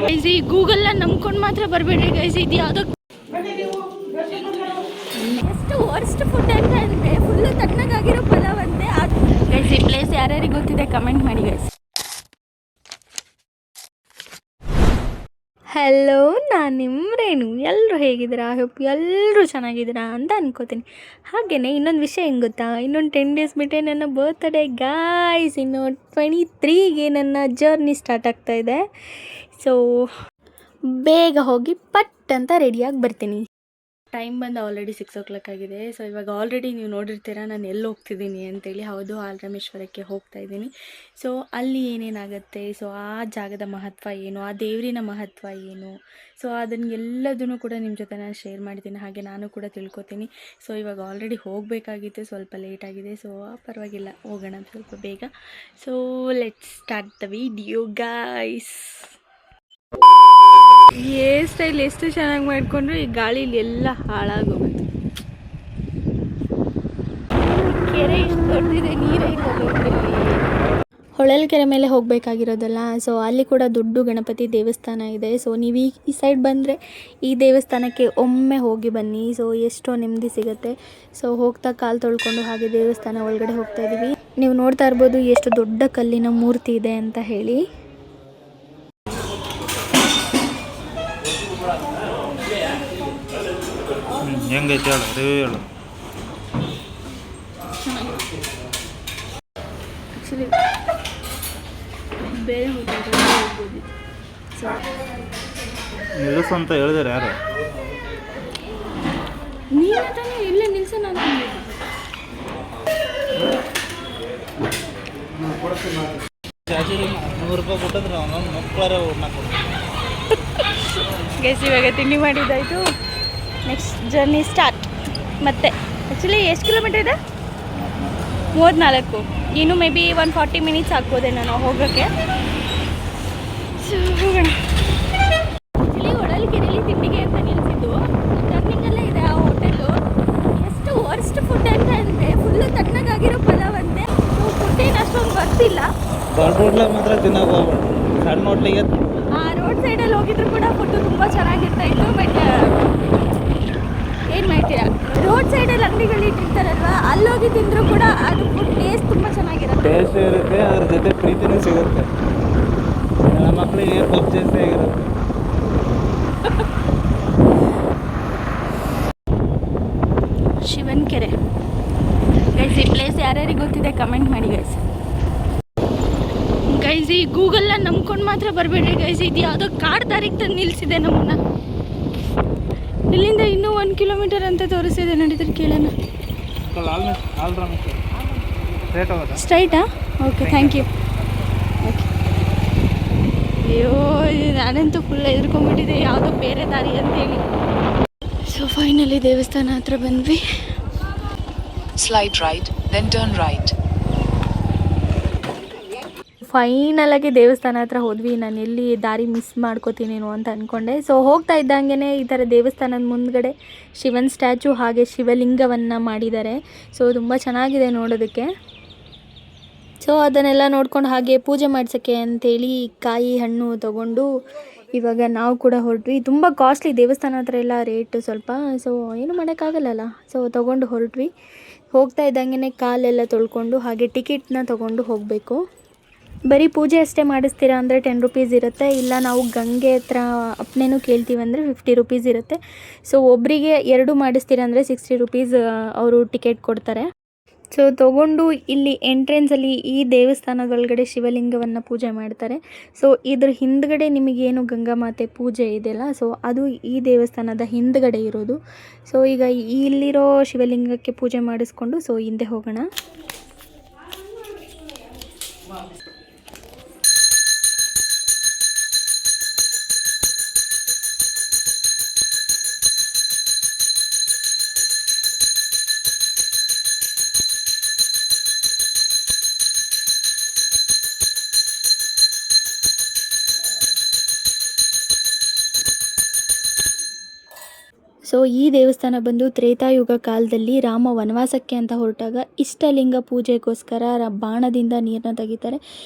Guys ಈ ಗೂಗಲ್ನ ನಂಬ್ಕೊಂಡು ಮಾತ್ರ ಬರಬೇಡ್ರಿ ಗೈಸ್. ಇದು ಯಾವುದೋ ಎಷ್ಟು ವರ್ಸ್ಟ್ ಫುಡ್ ಅಂತ ಅಂದರೆ ಫುಲ್ಲು ತಣ್ಣಗಾಗಿರೋ ಪಲಾವ್ ಅಂತೆ. ಗೈಸ್ ಈ ಪ್ಲೇಸ್ ಯಾರ್ಯಾರಿಗೆ ಗೊತ್ತಿದೆ ಕಮೆಂಟ್ ಮಾಡಿ ಗೈಸ್. ಹಲೋ, ನಾನು ನಿಮ್ಮ ರೇಣು. ಎಲ್ಲರೂ ಹೇಗಿದ್ದೀರಾ? ಐ ಹೋಪ್ ಎಲ್ಲರೂ ಚೆನ್ನಾಗಿದ್ದೀರಾ ಅಂತ ಅನ್ಕೋತೀನಿ. ಹಾಗೆಯೇ ಇನ್ನೊಂದು ವಿಷಯ ಹೆಂಗೆ ಗೊತ್ತಾ, ಇನ್ನೊಂದು 10 ಡೇಸ್ ಬಿಟ್ಟರೆ ನನ್ನ ಬರ್ತ್ಡೇ ಗಾಯ್ಸ್. ಇನ್ನು 23ಗೆ ನನ್ನ ಜರ್ನಿ ಸ್ಟಾರ್ಟ್ ಆಗ್ತಾಯಿದೆ. ಸೊ ಬೇಗ ಹೋಗಿ ಪಟ್ ಅಂತ ರೆಡಿಯಾಗಿ ಬರ್ತೀನಿ. ಟೈಮ್ ಬಂದು ಆಲ್ರೆಡಿ 6 o'clock ಆಗಿದೆ. ಸೊ ಇವಾಗ ಆಲ್ರೆಡಿ ನೀವು ನೋಡಿರ್ತೀರ ನಾನು ಎಲ್ಲಿ ಹೋಗ್ತಿದ್ದೀನಿ ಅಂತೇಳಿ. ಹೌದು, ಆಲ್ರಾಮೇಶ್ವರಕ್ಕೆ ಹೋಗ್ತಾ ಇದ್ದೀನಿ. ಸೊ ಅಲ್ಲಿ ಏನೇನಾಗುತ್ತೆ, ಸೊ ಆ ಜಾಗದ ಮಹತ್ವ ಏನು, ಆ ದೇವರಿನ ಮಹತ್ವ ಏನು, ಸೊ ಅದನ್ನು ಎಲ್ಲದನ್ನು ಕೂಡ ನಿಮ್ಮ ಜೊತೆ ನಾನು ಶೇರ್ ಮಾಡ್ತೀನಿ. ಹಾಗೆ ನಾನು ಕೂಡ ತಿಳ್ಕೊತೀನಿ. ಸೊ ಇವಾಗ ಆಲ್ರೆಡಿ ಹೋಗಬೇಕಾಗಿತ್ತು, ಸ್ವಲ್ಪ ಲೇಟ್ ಆಗಿದೆ. ಸೊ ಪರವಾಗಿಲ್ಲ, ಹೋಗೋಣ ಸ್ವಲ್ಪ ಬೇಗ. So let's start the video guys. Hair style ಎಷ್ಟು ಚೆನ್ನಾಗಿ ಮಾಡಿಕೊಂಡ್ರು ಈ ಗಾಳೀಲಿ ಎಲ್ಲ ಹಾಳಾಗೋಗುತ್ತೆ. ಕೆರೆ ಎಷ್ಟು ದೊಡ್ಡದಿದೆ, ನೀರೇ ಇಲ್ಲ ದೊಡ್ಡದಲ್ಲಿ. ಹೊಳಲ್ಕೆರೆ ಮೇಲೆ ಹೋಗಬೇಕಾಗಿರೋದಲ್ಲ. ಸೊ ಅಲ್ಲಿ ಕೂಡ ದೊಡ್ಡ ಗಣಪತಿ ದೇವಸ್ಥಾನ ಇದೆ. ಸೊ ನೀವು ಈ ಸೈಡ್ ಬಂದರೆ ಈ ದೇವಸ್ಥಾನಕ್ಕೆ ಒಮ್ಮೆ ಹೋಗಿ ಬನ್ನಿ. ಸೊ ಎಷ್ಟೋ ನೆಮ್ಮದಿ ಸಿಗುತ್ತೆ. ಸೊ ಹೋಗ್ತಾ ಕಾಲು ತೊಳ್ಕೊಂಡು ಹಾಗೆ ದೇವಸ್ಥಾನ ಒಳಗಡೆ ಹೋಗ್ತಾ ಇದ್ದೀವಿ. ನೀವು ನೋಡ್ತಾ ಇರ್ಬೋದು ಎಷ್ಟು ದೊಡ್ಡ ಕಲ್ಲಿನ ಮೂರ್ತಿ ಇದೆ ಅಂತ ಹೇಳಿ. ಹೆಂಗೈತೆ ಹೇಳು, ರಿವ್ಯೂ ಹೇಳು. ಆ್ಯಕ್ಚುಲಿ ಬೇರೆ ಹೋಗ್ಬೋದು. ನಿಲ್ಲಿಸು ಅಂತ ಹೇಳಿದಾರೆ ಯಾರು? ನೀನು ತಾನೇ ಇಲ್ಲೇ ನಿಲ್ಸ. ನಾನು ₹100 ಕೊಟ್ಟಿದ್ರೆ ಅವನೊಂದು ಮಕ್ಕಳಾರ ಗೈಸ್ ಇವಾಗ ತಿಂಡಿ ಮಾಡಿದ್ದಾಯಿತು. Next journey start. ಮತ್ತೆ ಆ್ಯಕ್ಚುಲಿ ಎಷ್ಟು ಕಿಲೋಮೀಟರ್ ಇದೆ? 34. ಇನ್ನು ಮೇ ಬಿ 140 ಮಿನಿಟ್ಸ್ ಆಗ್ಬೋದೆ ನಾನು ಹೋಗೋಕ್ಕೆ. ಸೊ ಹೋಗೋಣ. ಆ್ಯಕ್ಚುಲಿ ಹೊಳಲ್ಕೆರೆಯಲ್ಲಿ ತಿಂಡಿಗೆ ಅಂತ ನಿಲ್ಲಿಸಿದ್ದು ಟರ್ನಿಂಗಲ್ಲೇ ಇದೆ ಆ ಹೋಟೆಲು. ಎಷ್ಟು ವರ್ಸ್ಟ್ ಫುಡ್ ಅಂತ ಅಂದರೆ ಫುಲ್ಲು ತಣ್ಣಗಾಗಿರೋ ಪಲಾವ್ ಅಂತೆ. ಫುಡ್ ಏನು ಅಷ್ಟೊಂದು ಬರ್ತಿಲ್ಲ. ದೊಡ್ಡ ಹೋಟ್ಲಾಗ ಮಾತ್ರ ತಿನ್ನೋಕೆ ಹೋಗ್ಬೇಡ, ಸಣ್ಣ ಹೋಟ್ಲಿಗೆ. ಆ ರೋಡ್ ಸೈಡಲ್ಲಿ ಹೋಗಿದ್ರು ಕೂಡ ಫುಡ್ಡು ತುಂಬ ಚೆನ್ನಾಗಿರ್ತಾ ಇತ್ತು. ಬಟ್ ಏನು ಮಾಡ್ತೀರಾ, ರೋಡ್ ಸೈಡಲ್ಲಿ ಅಂಗಡಿಗಳು ಇಟ್ಟಿರ್ತಾರಲ್ವ, ಅಲ್ಲೋಗಿ ತಿಂದರೂ ಕೂಡ ಅದು ಫುಡ್ ಟೇಸ್ಟ್ ತುಂಬ ಚೆನ್ನಾಗಿರುತ್ತೆ. ಟೇಸ್ಟ್ ಇರುತ್ತೆ, ಅದ್ರ ಜೊತೆ ಪ್ರೀತಿನೂ ಸಿಗುತ್ತೆ. ನಮ್ಮ ಮಕ್ಕಳಿಗೆ ಪರ್ಚೇಸ್ ಆಗಿರುತ್ತೆ. ಶಿವನ್ ಕೆರೆ ಗೈಸ್. ಈ ಪ್ಲೇಸ್ ಯಾರ್ಯಾರಿಗೆ ಗೊತ್ತಿದೆ ಕಮೆಂಟ್ ಮಾಡಿ ಗೈಸ್. ಗೈಸ್ ಈ ಗೂಗಲ್ನ ನಂಬ್ಕೊಂಡು ಮಾತ್ರ ಬರಬೇಡ್ರಿ ಗೈಸ್. ಇದು ಯಾವುದೋ ಕಾಡು ದಾರಿಗೆ ತಂದು ನಿಲ್ಲಿಸಿದೆ ನಮ್ಮನ್ನ. ಇಲ್ಲಿಂದ ಇನ್ನೂ 1 ಕಿಲೋಮೀಟರ್ ಅಂತ ತೋರಿಸಿದೆ. ನಡೀತಾರೆ ಕೇಳೋಣ. ಸ್ಟ್ರೈಟಾ? Okay, thank you. ಓಕೆ. ಅಯ್ಯೋ, ನಾನಂತೂ ಫುಲ್ ಎದುರ್ಕೊಂಡ್ಬಿಟ್ಟಿದೆ ಯಾವುದೋ ಬೇರೆ ದಾರಿ ಅಂತೇಳಿ. ಸೊ ಫೈನಲಿ ದೇವಸ್ಥಾನ ಹತ್ರ ಬಂದ್ವಿ. Slide right, then turn right. ಫೈನಲಾಗಿ ದೇವಸ್ಥಾನ ಹತ್ರ ಹೋದ್ವಿ. ನಾನು ಎಲ್ಲಿ ದಾರಿ ಮಿಸ್ ಮಾಡ್ಕೋತೀನೇನೋ ಅಂತ ಅಂದ್ಕೊಂಡೆ. ಸೊ ಹೋಗ್ತಾ ಇದ್ದಂಗೆ ಈ ಥರ ದೇವಸ್ಥಾನದ ಮುಂದ್ಗಡೆ ಶಿವನ್ ಸ್ಟ್ಯಾಚು ಹಾಗೆ ಶಿವಲಿಂಗವನ್ನು ಮಾಡಿದ್ದಾರೆ. ಸೊ ತುಂಬ ಚೆನ್ನಾಗಿದೆ ನೋಡೋದಕ್ಕೆ. ಸೊ ಅದನ್ನೆಲ್ಲ ನೋಡ್ಕೊಂಡು ಹಾಗೆ ಪೂಜೆ ಮಾಡ್ಸೋಕ್ಕೆ ಅಂಥೇಳಿ ಕಾಯಿ ಹಣ್ಣು ತೊಗೊಂಡು ಇವಾಗ ನಾವು ಕೂಡ ಹೊರಟ್ವಿ. ತುಂಬ ಕಾಸ್ಟ್ಲಿ ದೇವಸ್ಥಾನ ಹತ್ರ ಎಲ್ಲ ರೇಟು ಸ್ವಲ್ಪ. ಸೊ ಏನು ಮಾಡೋಕ್ಕಾಗಲ್ಲಲ್ಲ. ಸೊ ತೊಗೊಂಡು ಹೊರಟ್ವಿ. ಹೋಗ್ತಾ ಇದ್ದಂಗೆ ಕಾಲೆಲ್ಲ ತೊಳ್ಕೊಂಡು ಹಾಗೆ ಟಿಕೆಟ್ನ ತೊಗೊಂಡು ಹೋಗಬೇಕು. ಬರೀ ಪೂಜೆ ಅಷ್ಟೇ ಮಾಡಿಸ್ತೀರಾ ಅಂದರೆ 10 ರೂಪೀಸ್ ಇರುತ್ತೆ. ಇಲ್ಲ ನಾವು ಗಂಗೆ ಹತ್ರ ಅಪ್ಪನೇನು ಕೇಳ್ತೀವಿ ಅಂದರೆ 50 ರೂಪೀಸ್ ಇರುತ್ತೆ. ಸೊ ಒಬ್ಬರಿಗೆ 2 ಮಾಡಿಸ್ತೀರಾ ಅಂದರೆ 60 ರೂಪೀಸ್ ಅವರು ಟಿಕೆಟ್ ಕೊಡ್ತಾರೆ. ಸೊ ತೊಗೊಂಡು ಇಲ್ಲಿ ಎಂಟ್ರೆನ್ಸಲ್ಲಿ ಈ ದೇವಸ್ಥಾನದೊಳಗಡೆ ಶಿವಲಿಂಗವನ್ನು ಪೂಜೆ ಮಾಡ್ತಾರೆ. ಸೊ ಇದ್ರ ಹಿಂದ್ಗಡೆ ನಿಮಗೇನು ಗಂಗಾಮಾತೆ ಪೂಜೆ ಇದೆಯಲ್ಲ, ಸೊ ಅದು ಈ ದೇವಸ್ಥಾನದ ಹಿಂದ್ಗಡೆ ಇರೋದು. ಸೊ ಈಗ ಇಲ್ಲಿರೋ ಶಿವಲಿಂಗಕ್ಕೆ ಪೂಜೆ ಮಾಡಿಸ್ಕೊಂಡು ಸೊ ಹಿಂದೆ ಹೋಗೋಣ. ಸೊ ಈ ದೇವಸ್ಥಾನ ಬಂದು ತ್ರೇತಾಯುಗ ಕಾಲದಲ್ಲಿ ರಾಮ ವನವಾಸಕ್ಕೆ ಅಂತ ಹೊರಟಾಗ ಇಷ್ಟಲಿಂಗ ಪೂಜೆಗೋಸ್ಕರ ಬಾಣದಿಂದ ನೀರನ್ನ ತೆಗಿತಾರೆ.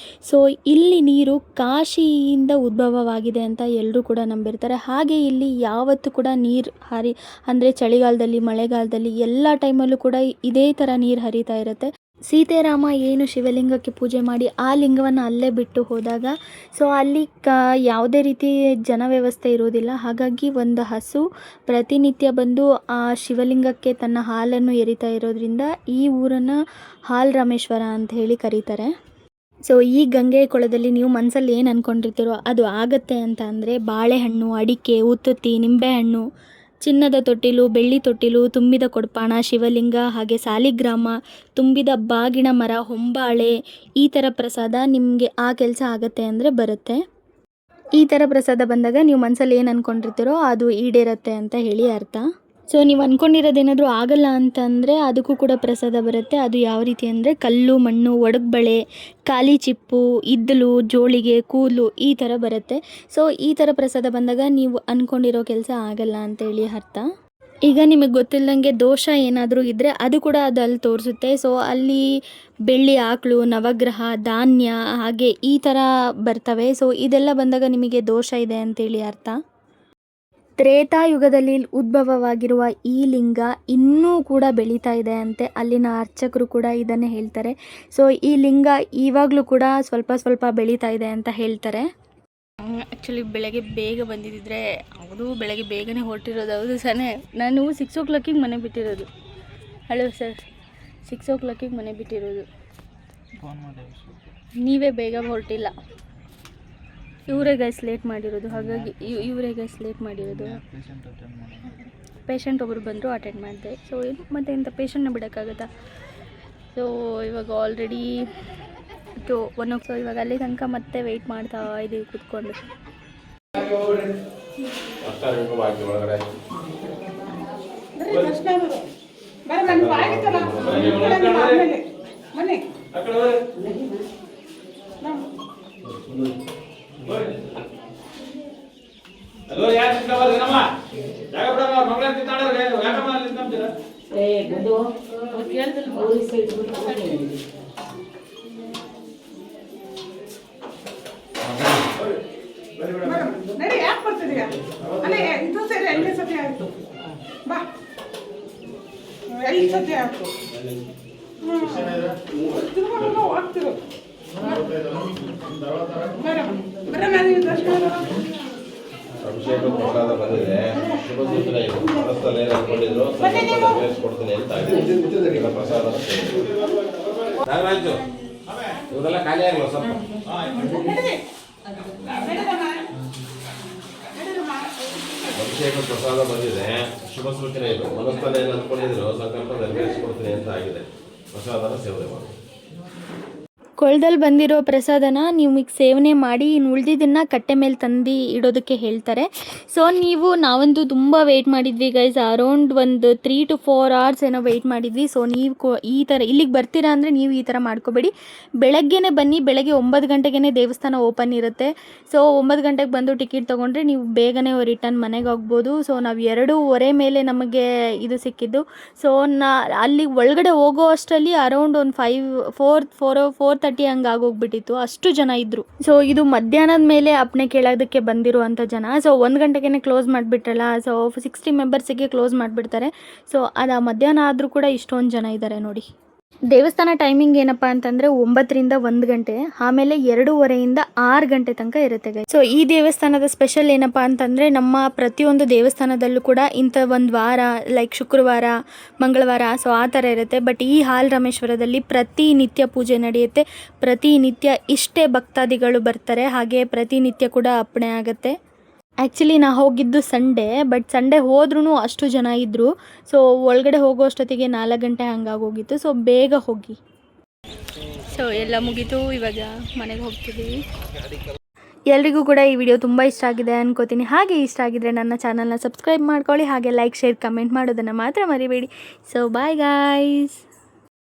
ಸೊ ಇಲ್ಲಿ ನೀರು ಕಾಶಿಯಿಂದ ಉದ್ಭವವಾಗಿದೆ ಅಂತ ಎಲ್ಲರೂ ಕೂಡ ನಂಬಿರ್ತಾರೆ. ಹಾಗೆ ಇಲ್ಲಿ ಯಾವತ್ತೂ ಕೂಡ ನೀರು ಅಂದರೆ ಚಳಿಗಾಲದಲ್ಲಿ, ಮಳೆಗಾಲದಲ್ಲಿ ಎಲ್ಲ ಟೈಮಲ್ಲೂ ಕೂಡ ಇದೇ ಥರ ನೀರು ಹರಿತಾ ಇರುತ್ತೆ. ಸೀತಾರಾಮ ಏನು ಶಿವಲಿಂಗಕ್ಕೆ ಪೂಜೆ ಮಾಡಿ ಆ ಲಿಂಗವನ್ನು ಅಲ್ಲೇ ಬಿಟ್ಟು ಹೋದಾಗ ಸೊ ಅಲ್ಲಿ ಯಾವುದೇ ರೀತಿ ಜನ ವ್ಯವಸ್ಥೆ ಇರೋದಿಲ್ಲ. ಹಾಗಾಗಿ ಒಂದು ಹಸು ಪ್ರತಿನಿತ್ಯ ಬಂದು ಆ ಶಿವಲಿಂಗಕ್ಕೆ ತನ್ನ ಹಾಲನ್ನು ಎರಿತಾ ಇರೋದ್ರಿಂದ ಈ ಊರನ್ನು ಹಾಲ್ ರಾಮೇಶ್ವರ ಅಂತ ಹೇಳಿ ಕರೀತಾರೆ. ಸೊ ಈ ಗಂಗೆ ಕೊಳದಲ್ಲಿ ನೀವು ಮನಸ್ಸಲ್ಲಿ ಏನು ಅಂದ್ಕೊಂಡಿರ್ತೀರೋ ಅದು ಆಗತ್ತೆ ಅಂತ ಅಂದರೆ ಬಾಳೆಹಣ್ಣು, ಅಡಿಕೆ, ಉತ್ತುತ್ತಿ, ನಿಂಬೆಹಣ್ಣು, ಚಿನ್ನದ ತೊಟ್ಟಿಲು, ಬೆಳ್ಳಿ ತೊಟ್ಟಿಲು, ತುಂಬಿದ ಕೊಡಪಾಣ, ಶಿವಲಿಂಗ, ಹಾಗೆ ಸಾಲಿಗ್ರಾಮ, ತುಂಬಿದ ಬಾಗಿಣ ಮರ, ಹೊಂಬಾಳೆ ಈ ಥರ ಪ್ರಸಾದ ನಿಮಗೆ ಆ ಕೆಲಸ ಆಗತ್ತೆ ಅಂದರೆ ಬರುತ್ತೆ. ಈ ಥರ ಪ್ರಸಾದ ಬಂದಾಗ ನೀವು ಮನಸ್ಸಲ್ಲಿ ಏನು ಅಂದ್ಕೊಂಡಿರ್ತೀರೋ ಅದು ಈಡೇರತ್ತೆ ಅಂತ ಹೇಳಿ ಅರ್ಥ. ಸೊ ನೀವು ಅಂದ್ಕೊಂಡಿರೋದೇನಾದರೂ ಆಗಲ್ಲ ಅಂತಂದರೆ ಅದಕ್ಕೂ ಕೂಡ ಪ್ರಸಾದ ಬರುತ್ತೆ. ಅದು ಯಾವ ರೀತಿ ಅಂದರೆ ಕಲ್ಲು, ಮಣ್ಣು, ಒಡಗ್ಬಳೆ, ಖಾಲಿ ಚಿಪ್ಪು, ಇದ್ದಲು, ಜೋಳಿಗೆ, ಕೂದಲು ಈ ಥರ ಬರುತ್ತೆ. ಸೊ ಈ ಥರ ಪ್ರಸಾದ ಬಂದಾಗ ನೀವು ಅಂದ್ಕೊಂಡಿರೋ ಕೆಲಸ ಆಗಲ್ಲ ಅಂತೇಳಿ ಅರ್ಥ. ಈಗ ನಿಮಗೆ ಗೊತ್ತಿಲ್ಲದಂಗೆ ದೋಷ ಏನಾದರೂ ಇದ್ದರೆ ಅದು ಕೂಡ ಅದು ಅಲ್ಲಿ ತೋರಿಸುತ್ತೆ. ಸೊ ಅಲ್ಲಿ ಬೆಳ್ಳಿ ಆಕಳು, ನವಗ್ರಹ, ಧಾನ್ಯ ಹಾಗೆ ಈ ಥರ ಬರ್ತವೆ. ಸೊ ಇದೆಲ್ಲ ಬಂದಾಗ ನಿಮಗೆ ದೋಷ ಇದೆ ಅಂತೇಳಿ ಅರ್ಥ. ತ್ರೇತಾಯುಗದಲ್ಲಿ ಉದ್ಭವವಾಗಿರುವ ಈ ಲಿಂಗ ಇನ್ನೂ ಕೂಡ ಬೆಳೀತಾ ಇದೆ ಅಂತೆ. ಅಲ್ಲಿನ ಅರ್ಚಕರು ಕೂಡ ಇದನ್ನೇ ಹೇಳ್ತಾರೆ. ಸೊ ಈ ಲಿಂಗ ಇವಾಗಲೂ ಕೂಡ ಸ್ವಲ್ಪ ಸ್ವಲ್ಪ ಬೆಳೀತಾ ಇದೆ ಅಂತ ಹೇಳ್ತಾರೆ. ಆ್ಯಕ್ಚುಲಿ ಬೆಳಗ್ಗೆ ಬೇಗ ಬಂದಿದ್ದರೆ ಹೌದು, ಬೆಳಗ್ಗೆ ಬೇಗನೆ ಹೊರಟಿರೋದು ಹೌದು ಸನೇ. ನಾನು 6 o'clock ಮನೆ ಬಿಟ್ಟಿರೋದು. ಹಲೋ ಸರ್, 6 o'clock ಮನೆ ಬಿಟ್ಟಿರೋದು. ನೀವೇ ಬೇಗ ಹೊರಟಿಲ್ಲ. ಇವರೇ ಗೈಸ್ ಲೇಟ್ ಮಾಡಿರೋದು. ಹಾಗಾಗಿ ಇವರೇ ಗೈಸ್ ಲೇಟ್ ಮಾಡಿರೋದು. ಪೇಷಂಟ್ ಒಬ್ಬರು ಬಂದರು, ಅಟೆಂಡ್ ಮಾಡಿದೆ. ಸೊ ಮತ್ತು ಇಂಥ ಪೇಷಂಟ್ನ ಬಿಡೋಕ್ಕಾಗತ್ತಾ? ಸೊ ಇವಾಗ ಆಲ್ರೆಡಿ 1 o'clock. ಸೊ ಇವಾಗ ಅಲ್ಲಿ ತನಕ ಮತ್ತೆ ವೆಯ್ಟ್ ಮಾಡ್ತಾ ಇದ್ದೀವಿ ಕೂತ್ಕೊಂಡು. ಹಲೋ, ಯಾರು ಸಿಕ್ಕಬಾರ್ದೇನಮ್ಮ? ಜಾಗ ಬಿಡಮ್ಮ, ಅವ್ರ ಮಗಳ ತಿಂತಾಡೋರು ಯಾಕಮ್ಮ ಅಲ್ಲಿ ನಿಂತ್ಕೊಂತೀರ? ನಡಿ, ಯಾಕೆ ಬರ್ತಿದೀಯ? ಅಲ್ಲೇ ಇದು ಸರಿ 5 ಸತಿ ಆಯ್ತು. ಬಾ, 5 ಸತಿ ಆಯ್ತು. ತಿರುಗಾಡಲ್ಲ, ಹೋಗ್ತಿರು. ಅಭಿಷೇಕ ಪ್ರಸಾದ ಬಂದಿದೆ. ಶುಭ ಸೂಚನೆ ಇದು. ಮನಸ್ಸಲ್ಲಿ ಏನು ಅನ್ಕೊಂಡಿದ್ರು ಕೊಡ್ತೀನಿ ಅಂತ ಆಗಿದೆ. ಪ್ರಸಾದ ನಾಗರಾಜು ಇವರೆಲ್ಲ ಖಾಲಿ ಆಗಲ್ಲ ಸ್ವಲ್ಪ. ಅಭಿಷೇಕ ಪ್ರಸಾದ ಬಂದಿದೆ. ಶುಭ ಸೂಚನೆ ಇದು. ಮನಸ್ಸಲ್ಲಿ ಏನು ಅನ್ಕೊಂಡಿದ್ರು ಸಂಕಲ್ಪ ನೆರವೇರಿಸಿಕೊಡ್ತೀನಿ ಅಂತ ಆಗಿದೆ. ಪ್ರಸಾದನ ಸೇವನೆ ಮಾಡಿ. ಕೊಳದಲ್ಲಿ ಬಂದಿರೋ ಪ್ರಸಾದನ ನೀವು ಸೇವನೆ ಮಾಡಿ ಇನ್ನು ಉಳಿದಿದ್ದನ್ನು ಕಟ್ಟೆ ಮೇಲೆ ತಂದು ಇಡೋದಕ್ಕೆ ಹೇಳ್ತಾರೆ. ಸೊ ನಾವಂತೂ ತುಂಬ ವೆಯ್ಟ್ ಮಾಡಿದ್ವಿ ಗೈಸ್. ಅರೌಂಡ್ ಒಂದು 3 to 4 hours ಏನೋ ವೆಯ್ಟ್ ಮಾಡಿದ್ವಿ. ಸೊ ನೀವು ಈ ಥರ ಇಲ್ಲಿಗೆ ಬರ್ತೀರಾ ಅಂದರೆ ನೀವು ಈ ಥರ ಮಾಡ್ಕೋಬೇಡಿ. ಬೆಳಗ್ಗೆನೇ ಬನ್ನಿ. ಬೆಳಗ್ಗೆ 9 ಗಂಟೆಗೆ ದೇವಸ್ಥಾನ ಓಪನ್ ಇರುತ್ತೆ. ಸೊ 9 ಗಂಟೆಗೆ ಬಂದು ಟಿಕೆಟ್ ತೊಗೊಂಡ್ರೆ ನೀವು ಬೇಗನೆ ರಿಟರ್ನ್ ಮನೆಗೆ ಹೋಗ್ಬೋದು. ಸೊ ನಾವು 2:15 ಮೇಲೆ ನಮಗೆ ಇದು ಸಿಕ್ಕಿದ್ದು. ಸೊ ಅಲ್ಲಿ ಒಳಗಡೆ ಹೋಗೋ ಅಷ್ಟರಲ್ಲಿ ಅರೌಂಡ್ ಒಂದು 4:30 ಹಂಗೆ ಆಗೋಗ್ಬಿಟ್ಟಿತ್ತು. ಅಷ್ಟು ಜನ ಇದ್ದರು. ಸೊ ಇದು ಮಧ್ಯಾಹ್ನದ ಮೇಲೆ ಅಪ್ಪಣೆ ಕೇಳೋದಕ್ಕೆ ಬಂದಿರುವಂಥ ಜನ. ಸೊ 1 ಗಂಟೆಗೆ ಕ್ಲೋಸ್ ಮಾಡಿಬಿಟ್ರಲ್ಲ. ಸೊ 60 ಮೆಂಬರ್ಸಿಗೆ ಕ್ಲೋಸ್ ಮಾಡಿಬಿಡ್ತಾರೆ. ಸೊ ಅದು ಮಧ್ಯಾಹ್ನ ಆದರೂ ಕೂಡ ಇಷ್ಟೊಂದು ಜನ ಇದ್ದಾರೆ ನೋಡಿ. ದೇವಸ್ಥಾನ ಟೈಮಿಂಗ್ ಏನಪ್ಪ ಅಂತಂದರೆ 9 ರಿಂದ 1 ಗಂಟೆ, ಆಮೇಲೆ 2:30 6 ಗಂಟೆ ತನಕ ಇರುತ್ತೆ ಗೈಸ್. ಸೊ ಈ ದೇವಸ್ಥಾನದ ಸ್ಪೆಷಲ್ ಏನಪ್ಪ ಅಂತಂದರೆ ನಮ್ಮ ಪ್ರತಿಯೊಂದು ದೇವಸ್ಥಾನದಲ್ಲೂ ಕೂಡ ಇಂಥ ಒಂದು ವಾರ ಲೈಕ್ ಶುಕ್ರವಾರ, ಮಂಗಳವಾರ ಸೊ ಆ ಥರ ಇರುತ್ತೆ. ಬಟ್ ಈ ಹಾಲ್ ರಾಮೇಶ್ವರದಲ್ಲಿ ಪ್ರತಿನಿತ್ಯ ಪೂಜೆ ನಡೆಯುತ್ತೆ. ಪ್ರತಿನಿತ್ಯ ಇಷ್ಟೇ ಭಕ್ತಾದಿಗಳು ಬರ್ತಾರೆ. ಹಾಗೆ ಪ್ರತಿನಿತ್ಯ ಕೂಡ ಅಪ್ಪಣೆ ಆಗುತ್ತೆ. ಆ್ಯಕ್ಚುಲಿ ನಾ ಹೋಗಿದ್ದು ಸಂಡೇ, ಬಟ್ ಸಂಡೇ ಹೋದ್ರೂ ಅಷ್ಟು ಜನ ಇದ್ದರು. ಸೊ ಒಳಗಡೆ ಹೋಗೋ ಅಷ್ಟೊತ್ತಿಗೆ 4 ಗಂಟೆ ಹಂಗಾಗೋಗಿತ್ತು. ಸೊ ಬೇಗ ಹೋಗಿ. ಸೊ ಎಲ್ಲ ಮುಗೀತು, ಇವಾಗ ಮನೆಗೆ ಹೋಗ್ತಿದ್ದೀವಿ. ಎಲ್ರಿಗೂ ಕೂಡ ಈ ವಿಡಿಯೋ ತುಂಬ ಇಷ್ಟ ಆಗಿದೆ ಅನ್ಕೋತೀನಿ. ಹಾಗೆ ಇಷ್ಟ ಆಗಿದ್ರೆ ನನ್ನ ಚಾನಲ್ನ ಸಬ್ಸ್ಕ್ರೈಬ್ ಮಾಡ್ಕೊಳ್ಳಿ. ಹಾಗೆ ಲೈಕ್, ಶೇರ್, ಕಮೆಂಟ್ ಮಾಡೋದನ್ನು ಮಾತ್ರ ಮರಿಬೇಡಿ. So bye guys.